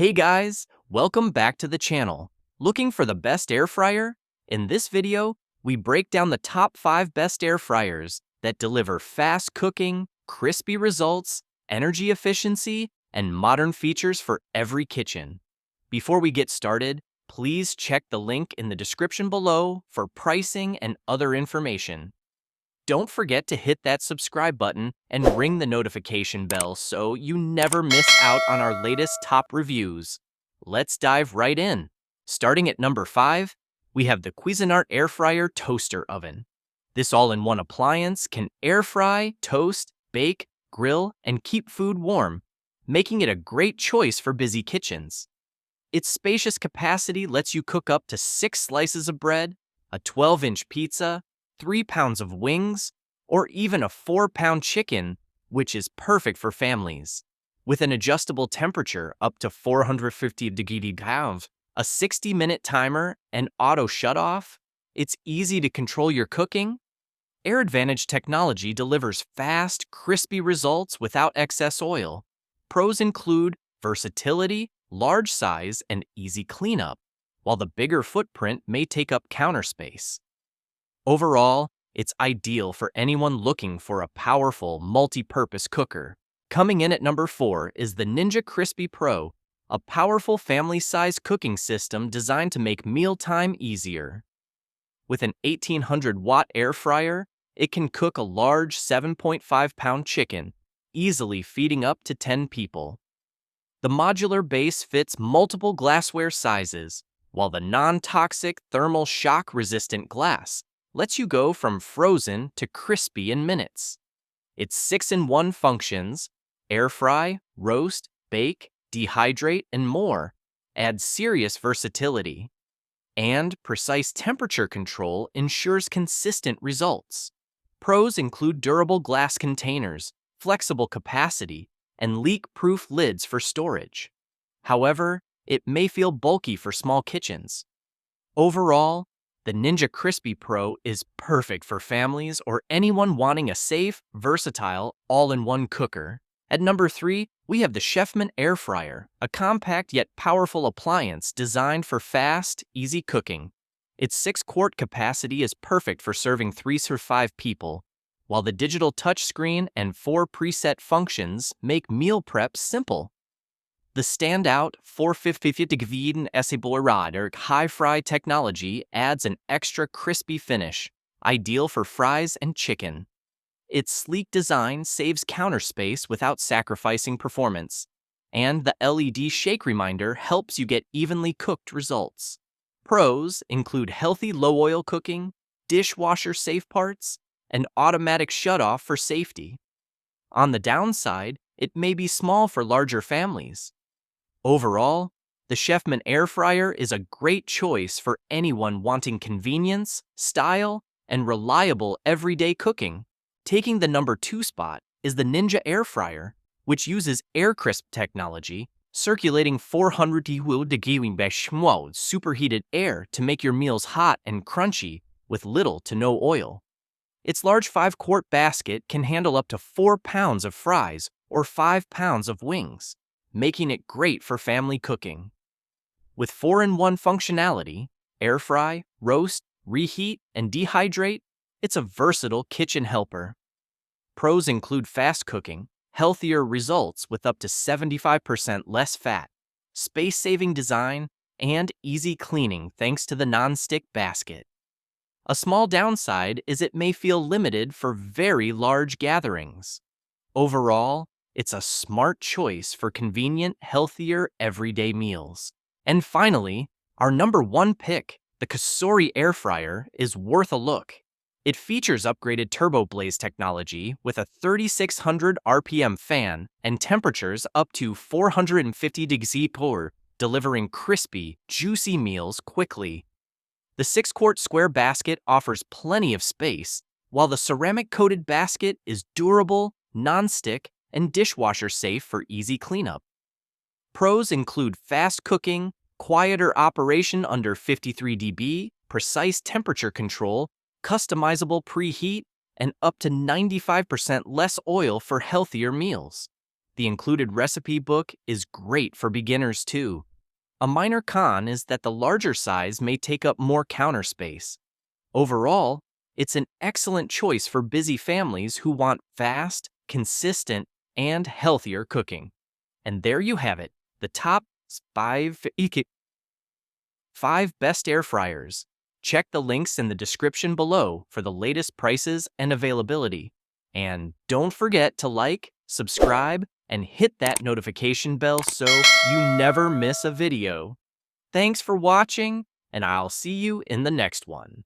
Hey guys, welcome back to the channel. Looking for the best air fryer? In this video, we break down the top 5 best air fryers that deliver fast cooking, crispy results, energy efficiency, and modern features for every kitchen. Before we get started, please check the link in the description below for pricing and other information. Don't forget to hit that subscribe button and ring the notification bell so you never miss out on our latest top reviews. Let's dive right in. Starting at number 5, we have the Cuisinart Air Fryer Toaster Oven. This all-in-one appliance can air fry, toast, bake, grill, and keep food warm, making it a great choice for busy kitchens. Its spacious capacity lets you cook up to 6 slices of bread, a 12-inch pizza, 3 pounds of wings, or even a 4-pound chicken, which is perfect for families. With an adjustable temperature up to 450 degrees Celsius, a 60-minute timer, and auto shutoff, it's easy to control your cooking. Air Advantage technology delivers fast, crispy results without excess oil. Pros include versatility, large size, and easy cleanup, while the bigger footprint may take up counter space. Overall, it's ideal for anyone looking for a powerful, multi-purpose cooker. Coming in at number 4 is the Ninja Crispi Pro, a powerful family-size cooking system designed to make mealtime easier. With an 1800-watt air fryer, it can cook a large 7.5-pound chicken, easily feeding up to 10 people. The modular base fits multiple glassware sizes, while the non-toxic thermal shock-resistant glass lets you go from frozen to crispy in minutes. Its 6-in-1 functions, air fry, roast, bake, dehydrate, and more, add serious versatility. And precise temperature control ensures consistent results. Pros include durable glass containers, flexible capacity, and leak-proof lids for storage. However, it may feel bulky for small kitchens. Overall, the Ninja Crispi Pro is perfect for families or anyone wanting a safe, versatile, all-in-one cooker. At number 3, we have the Chefman Air Fryer, a compact yet powerful appliance designed for fast, easy cooking. Its 6-quart capacity is perfect for serving 3 to 5 people, while the digital touchscreen and 4 preset functions make meal prep simple. The standout 450 or high fry technology adds an extra crispy finish, ideal for fries and chicken. Its sleek design saves counter space without sacrificing performance, and the LED shake reminder helps you get evenly cooked results. Pros include healthy low-oil cooking, dishwasher-safe parts, and automatic shutoff for safety. On the downside, it may be small for larger families. Overall, the Chefman Air Fryer is a great choice for anyone wanting convenience, style, and reliable everyday cooking. Taking the number 2 spot is the Ninja Air Fryer, which uses air crisp technology, circulating 400 degrees superheated air to make your meals hot and crunchy with little to no oil. Its large 5-quart basket can handle up to 4 pounds of fries or 5 pounds of wings, making it great for family cooking. With 4-in-1 functionality, air fry, roast, reheat, and dehydrate, it's a versatile kitchen helper. Pros include fast cooking, healthier results with up to 75% less fat, space-saving design, and easy cleaning thanks to the non-stick basket. A small downside is it may feel limited for very large gatherings. Overall, it's a smart choice for convenient, healthier, everyday meals. And finally, our number 1 pick, the Cosori Air Fryer, is worth a look. It features upgraded turbo blaze technology with a 3600 RPM fan and temperatures up to 450 degrees Celsius, delivering crispy, juicy meals quickly. The 6-quart square basket offers plenty of space, while the ceramic-coated basket is durable, non-stick, and dishwasher safe for easy cleanup. Pros include fast cooking, quieter operation under 53 dB, precise temperature control, customizable preheat, and up to 95% less oil for healthier meals. The included recipe book is great for beginners too. A minor con is that the larger size may take up more counter space. Overall, it's an excellent choice for busy families who want fast, consistent, and healthier cooking. And there you have it, the top five best air fryers. Check the links in the description below for the latest prices and availability. And don't forget to like, subscribe, and hit that notification bell so you never miss a video. Thanks for watching, and I'll see you in the next one.